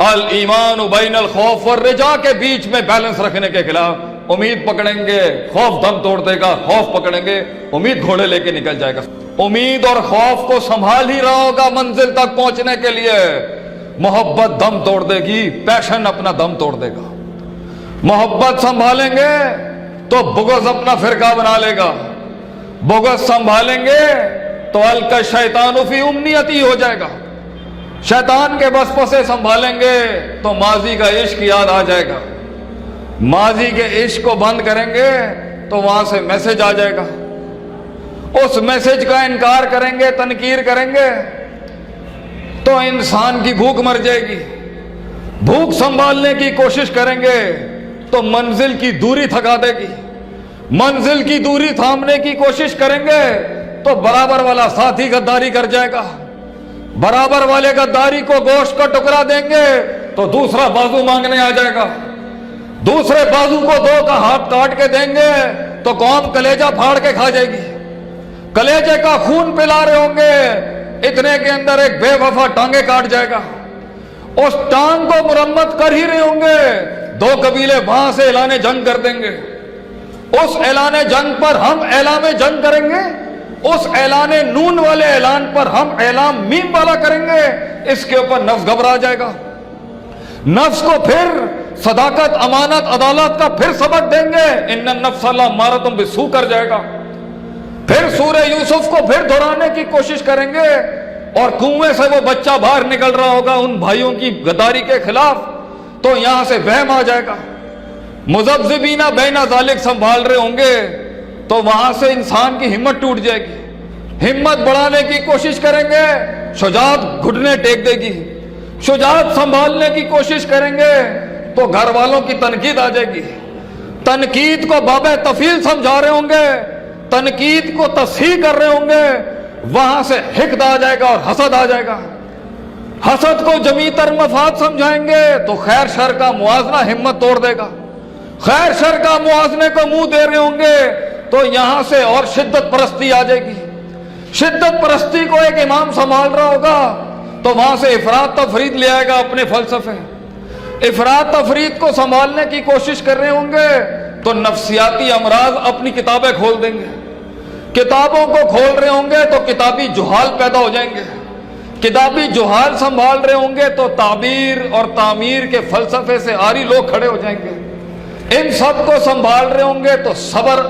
الایمان بین الخوف والرجا کے بیچ میں بیلنس رکھنے کے خلاف امید پکڑیں گے خوف دم توڑ دے گا، خوف پکڑیں گے امید گھوڑے لے کے نکل جائے گا۔ امید اور خوف کو سنبھال ہی رہا ہوگا منزل تک پہنچنے کے لیے۔ محبت دم توڑ دے گی، پیشن اپنا دم توڑ دے گا۔ محبت سنبھالیں گے تو بغض اپنا فرقہ بنا لے گا، بغض سنبھالیں گے تو القى الشیطان فی امنیتی ہو جائے گا، شیطان کے وسوسے سنبھالیں گے تو ماضی کا عشق یاد آ جائے گا، ماضی کے عشق کو بند کریں گے تو وہاں سے میسج آ جائے گا، اس میسج کا انکار کریں گے، تنکیر کریں گے تو انسان کی بھوک مر جائے گی۔ بھوک سنبھالنے کی کوشش کریں گے تو منزل کی دوری تھکا دے گی، منزل کی دوری تھامنے کی کوشش کریں گے تو برابر والا ساتھی غداری کر جائے گا، برابر والے غداری کو گوشت کا ٹکڑا دیں گے تو دوسرا بازو مانگنے آ جائے گا، دوسرے بازو کو دو کا ہاتھ کاٹ کے دیں گے تو قوم کلیجہ پھاڑ کے کھا جائے گی، کلیجے کا خون پلا رہے ہوں گے، اتنے کے اندر ایک بے وفا ٹانگیں کاٹ جائے گا، اس ٹانگ کو مرمت کر ہی رہے ہوں گے، دو قبیلے وہاں سے اعلان جنگ کر دیں گے، اس اعلان جنگ پر ہم اعلان جنگ کریں گے، اس اعلان نون والے اعلان پر ہم اعلان میم والا کریں گے، اس کے اوپر نفس گھبرا جائے گا، نفس کو پھر صداقت، امانت، عدالت کا پھر سبق دیں گے، ان النفس لامارۃ بالسوء کر جائے گا، پھر سورہ یوسف کو پھر دہرانے کی کوشش کریں گے اور کنویں سے وہ بچہ باہر نکل رہا ہوگا ان بھائیوں کی غداری کے خلاف تو یہاں سے وہم آ جائے گا، مذبذبین بین ذالک سنبھال رہے ہوں گے تو وہاں سے انسان کی ہمت ٹوٹ جائے گی، ہمت بڑھانے کی کوشش کریں گے، شجاعت گھٹنے ٹیک دے گی، شجاعت سنبھالنے کی کوشش کریں گے تو گھر والوں کی تنقید آ جائے گی، تنقید کو باب تفیل سمجھا رہے ہوں گے، تنقید کو تصحیح کر رہے ہوں گے، وہاں سے حقد آ جائے گا اور حسد آ جائے گا، حسد کو جمی تر مفاد سمجھائیں گے تو خیر شر کا موازنہ ہمت توڑ دے گا، خیر شر کا موازنے کو منہ دے رہے ہوں گے تو یہاں سے اور شدت پرستی آ جائے گی، شدت پرستی کو ایک امام سنبھال رہا ہوگا تو وہاں سے افراط تفرید لے آئے گا اپنے فلسفے، افراط تفرید کو سنبھالنے کی کوشش کر رہے ہوں گے تو نفسیاتی امراض اپنی کتابیں کھول دیں گے، کتابوں کو کھول رہے ہوں گے تو کتابی جہال پیدا ہو جائیں گے، کتابی جہال سنبھال رہے ہوں گے تو تعبیر اور تعمیر کے فلسفے سے عاری لوگ کھڑے ہو جائیں گے، ان سب کو سنبھال رہے ہوں گے تو صبر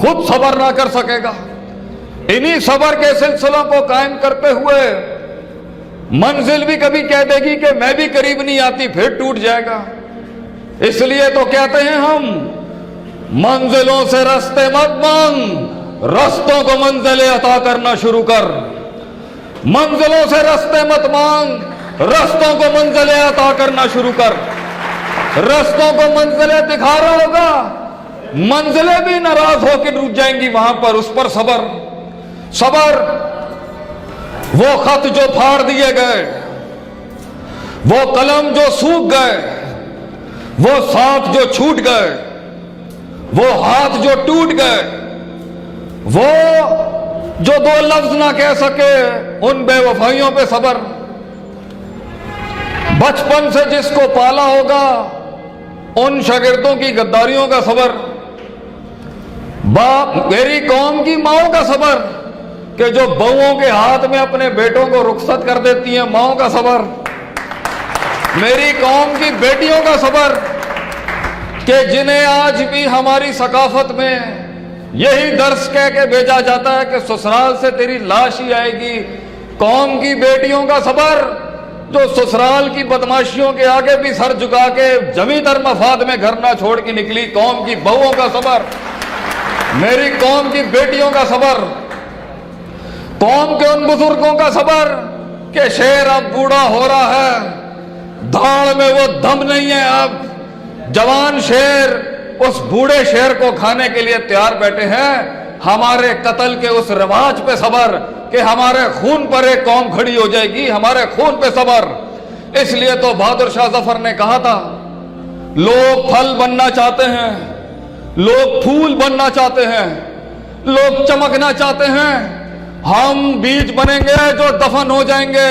خود صبر نہ کر سکے گا، انہی صبر کے سلسلوں کو قائم کرتے ہوئے منزل بھی کبھی کہہ دے گی کہ میں بھی قریب نہیں آتی، پھر ٹوٹ جائے گا، اس لیے تو کہتے ہیں ہم منزلوں سے رستے مت مانگ، رستوں کو منزلیں عطا کرنا شروع کر، منزلوں سے رستے مت مانگ، رستوں کو منزلیں عطا کرنا شروع کر، رستوں کو منزلیں دکھا رہا ہوگا، منزلیں بھی ناراض ہو کے رک جائیں گی وہاں پر، اس پر صبر، صبر، وہ خط جو پھاڑ دیے گئے، وہ قلم جو سوکھ گئے، وہ ساتھ جو چھوٹ گئے، وہ ہاتھ جو ٹوٹ گئے، وہ جو دو لفظ نہ کہہ سکے، ان بے وفائیوں پہ صبر، بچپن سے جس کو پالا ہوگا ان شاگردوں کی غداریوں کا صبر، میری قوم کی ماؤں کا صبر کہ جو بہوؤں کے ہاتھ میں اپنے بیٹوں کو رخصت کر دیتی ہیں، ماؤں کا صبر، میری قوم کی بیٹیوں کا صبر کہ جنہیں آج بھی ہماری ثقافت میں یہی درس کہہ کے بھیجا جاتا ہے کہ سسرال سے تیری لاش ہی آئے گی، قوم کی بیٹیوں کا صبر جو سسرال کی بدماشیوں کے آگے بھی سر جھکا کے جمی تر مفاد میں گھر نہ چھوڑ کے نکلی، قوم کی بہوؤں کا صبر، میری قوم کی بیٹیوں کا صبر، قوم کے ان بزرگوں کا صبر کہ شیر اب بوڑھا ہو رہا ہے، دھاڑ میں وہ دم نہیں ہے، اب جوان شیر اس بوڑھے شیر کو کھانے کے لیے تیار بیٹھے ہیں، ہمارے قتل کے اس رواج پہ صبر کہ ہمارے خون پر ایک قوم کھڑی ہو جائے گی، ہمارے خون پہ صبر۔ اس لیے تو بہادر شاہ ظفر نے کہا تھا لوگ پھل بننا چاہتے ہیں، لوگ پھول بننا چاہتے ہیں، لوگ چمکنا چاہتے ہیں، ہم بیج بنیں گے جو دفن ہو جائیں گے،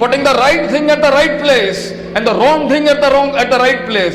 putting the right thing at the right place and the wrong thing at the right place,